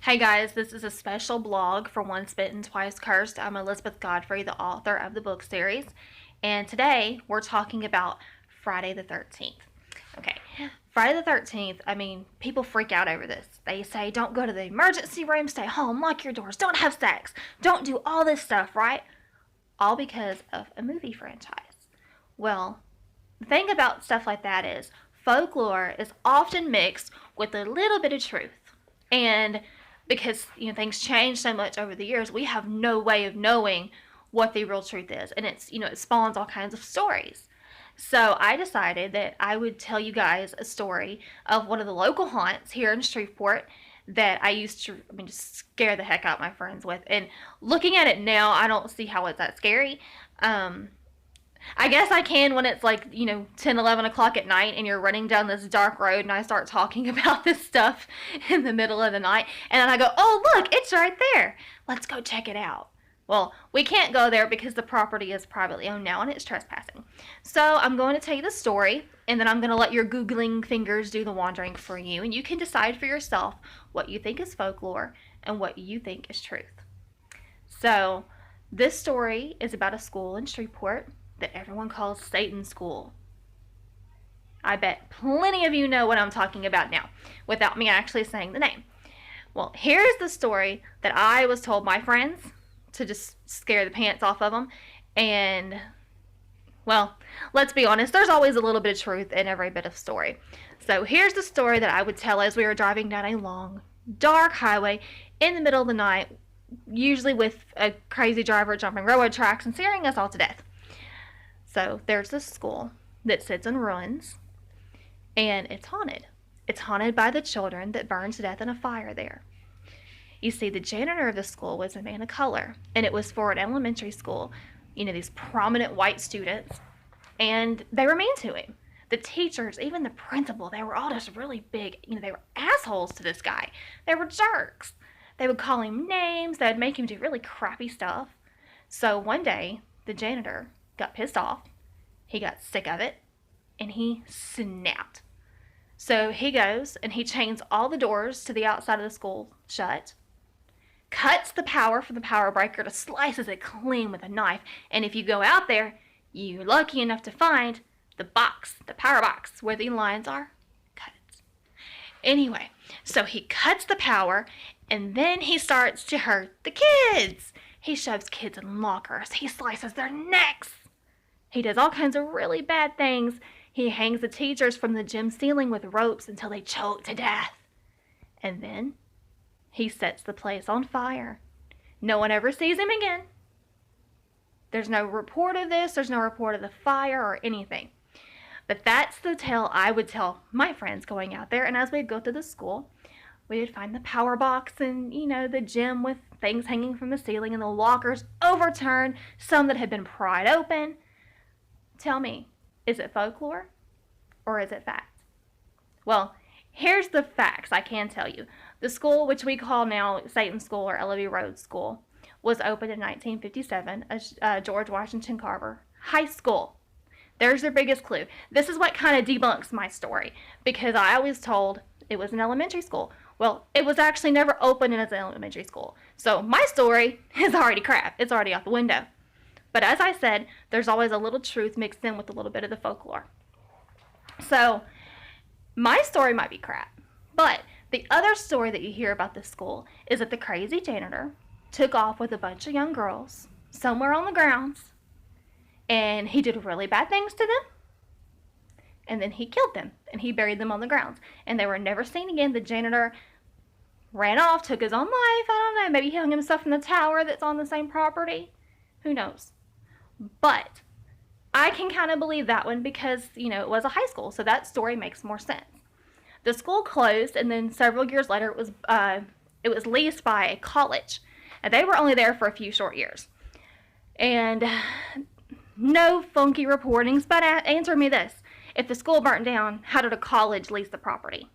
Hey guys, this is a special blog for Once Bitten, Twice Cursed. I'm Elizabeth Godfrey, the author of the book series, and today we're talking about Friday the 13th. Okay, Friday the 13th, people freak out over this. They say, don't go to the emergency room, stay home, lock your doors, don't have sex, don't do all this stuff, right? All because of a movie franchise. Well, the thing about stuff like that is folklore is often mixed with a little bit of truth. And because things change so much over the years, we have no way of knowing what the real truth is, and it spawns all kinds of stories. So I decided that I would tell you guys a story of one of the local haunts here in Shreveport that I used to just scare the heck out of my friends with. And looking at it now, I don't see how it's that scary. I guess I can when it's like, 10, 11 o'clock at night and you're running down this dark road and I start talking about this stuff in the middle of the night. And then I go, oh, look, it's right there. Let's go check it out. Well, we can't go there because the property is privately owned now and it's trespassing. So I'm going to tell you the story, and then I'm going to let your Googling fingers do the wandering for you. And you can decide for yourself what you think is folklore and what you think is truth. So this story is about a school in Shreveport that everyone calls Satan's School. I bet plenty of you know what I'm talking about now, without me actually saying the name. Well, here's the story that I was told by friends to just scare the pants off of them. And, well, let's be honest, there's always a little bit of truth in every bit of story. So here's the story that I would tell as we were driving down a long, dark highway in the middle of the night, usually with a crazy driver jumping railroad tracks and scaring us all to death. So there's this school that sits in ruins, and it's haunted. It's haunted by the children that burned to death in a fire there. You see, the janitor of the school was a man of color, and it was for an elementary school, these prominent white students, and they were mean to him. The teachers, even the principal, they were all just really big, they were assholes to this guy. They were jerks. They would call him names, they would make him do really crappy stuff. So one day, the janitor got pissed off, he got sick of it, and he snapped. So he goes and he chains all the doors to the outside of the school shut, cuts the power for the power breaker, to slices it clean with a knife, and if you go out there, you're lucky enough to find the power box where the lines are, cut it. Anyway, so he cuts the power, and then he starts to hurt the kids. He shoves kids in lockers, he slices their necks. He does all kinds of really bad things. He hangs the teachers from the gym ceiling with ropes until they choke to death. And then he sets the place on fire. No one ever sees him again. There's no report of this. There's no report of the fire or anything. But that's the tale I would tell my friends going out there. And as we'd go to the school, we would find the power box and, the gym with things hanging from the ceiling and the lockers overturned, some that had been pried open. Tell me, is it folklore or is it fact? Well, here's the facts I can tell you. The school, which we call now Satan's School or Ellevue Road School, was opened in 1957 as George Washington Carver High School. There's their biggest clue. This is what kind of debunks my story, because I always told it was an elementary school. Well, it was actually never opened as an elementary school. So my story is already crap. It's already out the window. But as I said, there's always a little truth mixed in with a little bit of the folklore. So my story might be crap, but the other story that you hear about this school is that the crazy janitor took off with a bunch of young girls somewhere on the grounds, and he did really bad things to them, and then he killed them, and he buried them on the grounds, and they were never seen again. The janitor ran off, took his own life. I don't know, maybe he hung himself from the tower that's on the same property. Who knows? But I can kind of believe that one because, it was a high school, so that story makes more sense. The school closed, and then several years later, it was leased by a college, and they were only there for a few short years. And no funky reportings, but answer me this. If the school burnt down, how did a college lease the property?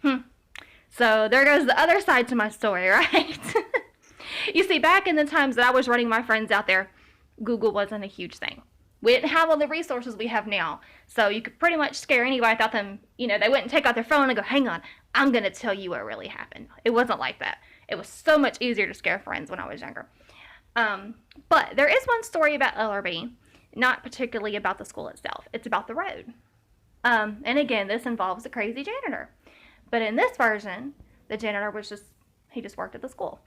So there goes the other side to my story, right? You see, back in the times that I was running my friends out there, Google wasn't a huge thing. We didn't have all the resources we have now. So you could pretty much scare anybody without them, they wouldn't take out their phone and go, hang on, I'm going to tell you what really happened. It wasn't like that. It was so much easier to scare friends when I was younger. But there is one story about LRB, not particularly about the school itself. It's about the road. And again, this involves a crazy janitor. But in this version, the janitor he just worked at the school.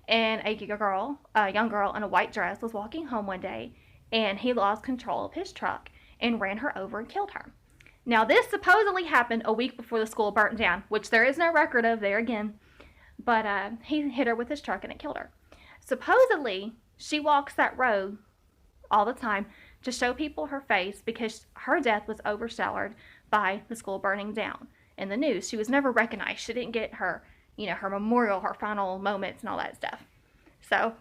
And a young girl in a white dress was walking home one day, and he lost control of his truck and ran her over and killed her. Now, this supposedly happened a week before the school burnt down, which there is no record of there again. But he hit her with his truck and it killed her. Supposedly, she walks that road all the time to show people her face because her death was overshadowed by the school burning down. In the news, she was never recognized. She didn't get her, her memorial, her final moments and all that stuff. So,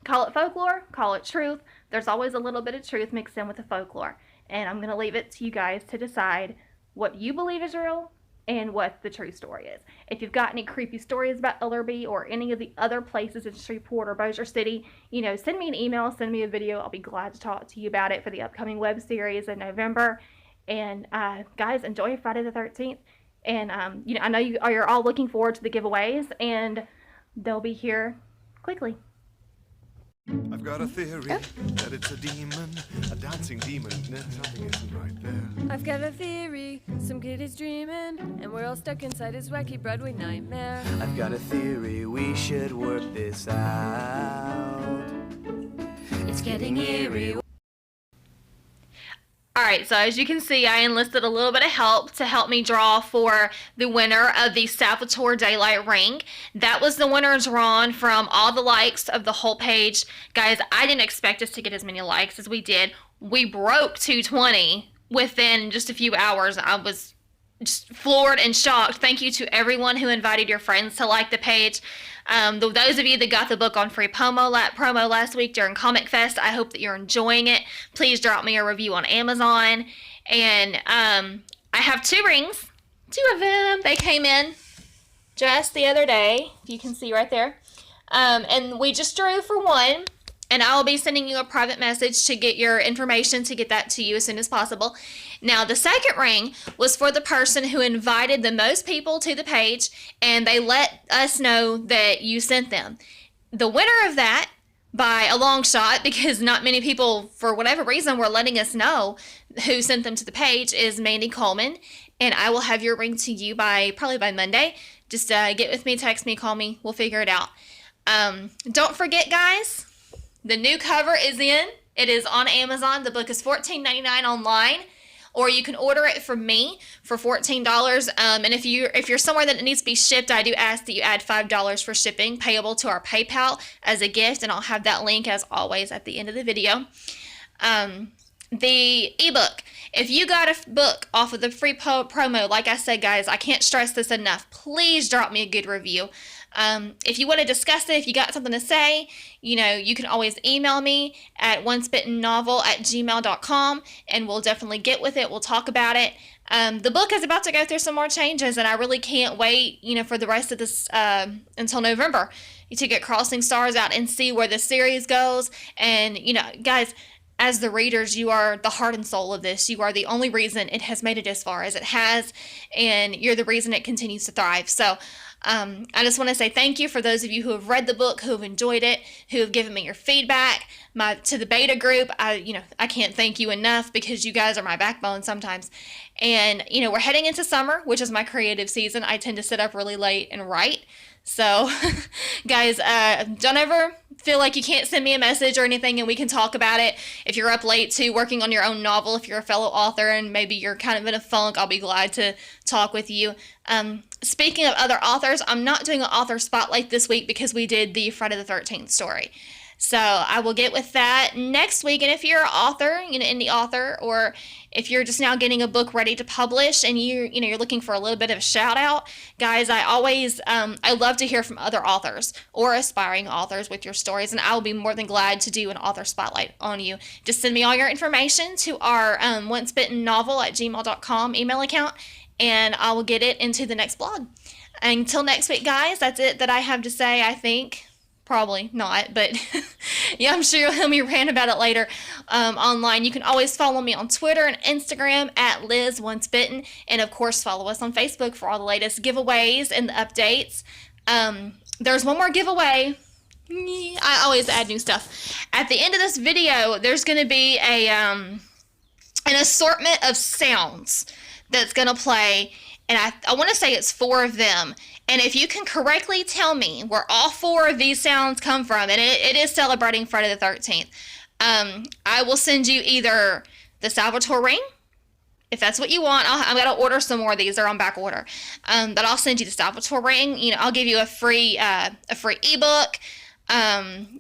call it folklore, call it truth. There's always a little bit of truth mixed in with the folklore. And I'm going to leave it to you guys to decide what you believe is real and what the true story is. If you've got any creepy stories about LRB or any of the other places in Shreveport or Bossier City, send me an email, send me a video. I'll be glad to talk to you about it for the upcoming web series in November. And guys, enjoy Friday the 13th. And I know you're all looking forward to the giveaways, and they'll be here quickly. I've got a theory that it's a demon, a dancing demon. No, something isn't right there. I've got a theory, some kid is dreaming, and we're all stuck inside his wacky Broadway nightmare. I've got a theory, we should work this out. It's getting eerie. Alright, so as you can see, I enlisted a little bit of help to help me draw for the winner of the Salvatore Daylight Ring. That was the winner drawn from all the likes of the whole page. Guys, I didn't expect us to get as many likes as we did. We broke 220 within just a few hours. I was just floored and shocked. Thank you to everyone who invited your friends to like the page. Those of you that got the book on free promo last week during Comic Fest, I hope that you're enjoying it. Please drop me a review on Amazon. And I have 2 rings, 2 of them. They came in just the other day, if you can see right there. And we just drew for one. And I will be sending you a private message to get your information to get that to you as soon as possible. Now, the second ring was for the person who invited the most people to the page, and they let us know that you sent them. The winner of that, by a long shot, because not many people, for whatever reason, were letting us know who sent them to the page, is Mandy Coleman. And I will have your ring to you probably by Monday. Just get with me, text me, call me. We'll figure it out. Don't forget, guys. The new cover is in. It is on Amazon. The book is $14.99 online, or you can order it from me for $14. And if you're somewhere that it needs to be shipped, I do ask that you add $5 for shipping, payable to our PayPal as a gift, and I'll have that link as always at the end of the video. The ebook. If you got a book off of the free promo, like I said, guys, I can't stress this enough. Please drop me a good review. If you want to discuss it, if you got something to say, you can always email me at onespittennovel@gmail.com, and we'll definitely get with it. We'll talk about it. The book is about to go through some more changes, and I really can't wait, for the rest of this, until November to get Crossing Stars out and see where the series goes. And, guys, as the readers, you are the heart and soul of this. You are the only reason it has made it as far as it has, and you're the reason it continues to thrive. So, I just want to say thank you for those of you who have read the book, who have enjoyed it, who have given me your feedback. To the beta group, I can't thank you enough because you guys are my backbone sometimes. And, we're heading into summer, which is my creative season. I tend to sit up really late and write. So, guys, don't ever feel like you can't send me a message or anything and we can talk about it. If you're up late too, working on your own novel, if you're a fellow author and maybe you're kind of in a funk, I'll be glad to talk with you. Speaking of other authors, I'm not doing an author spotlight this week because we did the Friday the 13th story. So I will get with that next week. And if you're an author, indie author, or if you're just now getting a book ready to publish and you're looking for a little bit of a shout out, guys, I love to hear from other authors or aspiring authors with your stories, and I will be more than glad to do an author spotlight on you. Just send me all your information to our oncebittennovel@gmail.com email account, and I will get it into the next blog. Until next week, guys, that's it that I have to say, I think. Probably not, but yeah, I'm sure you'll hear me rant about it later. online. You can always follow me on Twitter and Instagram at Liz Once Bitten, and of course follow us on Facebook for all the latest giveaways and the updates. There's one more giveaway. I always add new stuff. At the end of this video, there's going to be an assortment of sounds that's going to play, and I want to say it's 4 of them. And if you can correctly tell me where all 4 of these sounds come from, and it is celebrating Friday the 13th, I will send you either the Salvatore ring, if that's what you want. I'm going to order some more of these. They're on back order. But I'll send you the Salvatore ring. You know, I'll give you a free ebook.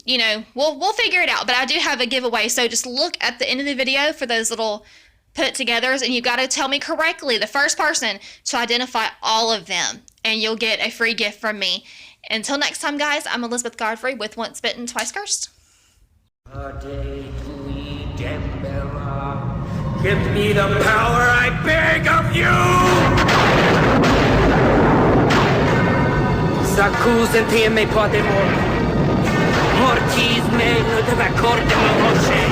You know, we'll figure it out. But I do have a giveaway. So just look at the end of the video for those little put-togethers, and you've got to tell me correctly, the first person to identify all of them, and you'll get a free gift from me. Until next time, guys, I'm Elizabeth Godfrey with Once Bitten, Twice Cursed. Give me the power, I beg of you! S'accusati e me pote mortis me deve corde ma voce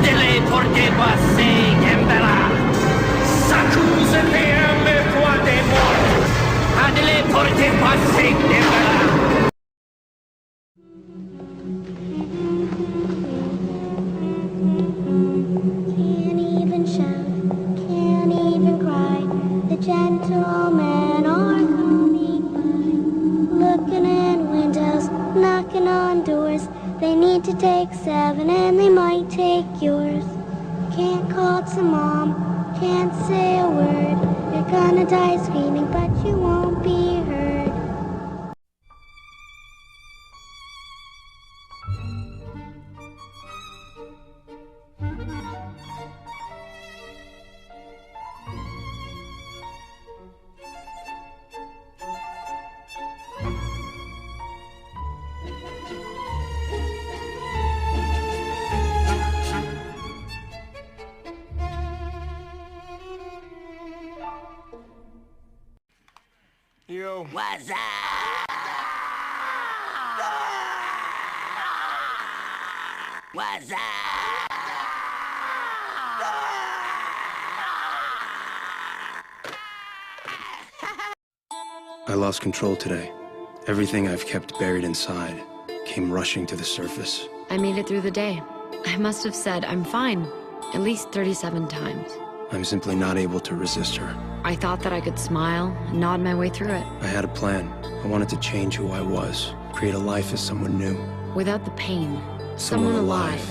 delle porte basse gembela s'accusati e me pote delle porte basse gembela. Gentlemen are coming by, looking in windows, knocking on doors. They need to take 7 and they might take yours. Can't call to mom, can't say a word. You're gonna die screaming, but you won't be heard. Yo. What's up? What's up? I lost control today. Everything I've kept buried inside came rushing to the surface. I made it through the day. I must have said, I'm fine, at least 37 times. I'm simply not able to resist her. I thought that I could smile and nod my way through it. I had a plan. I wanted to change who I was, create a life as someone new. Without the pain. Someone alive.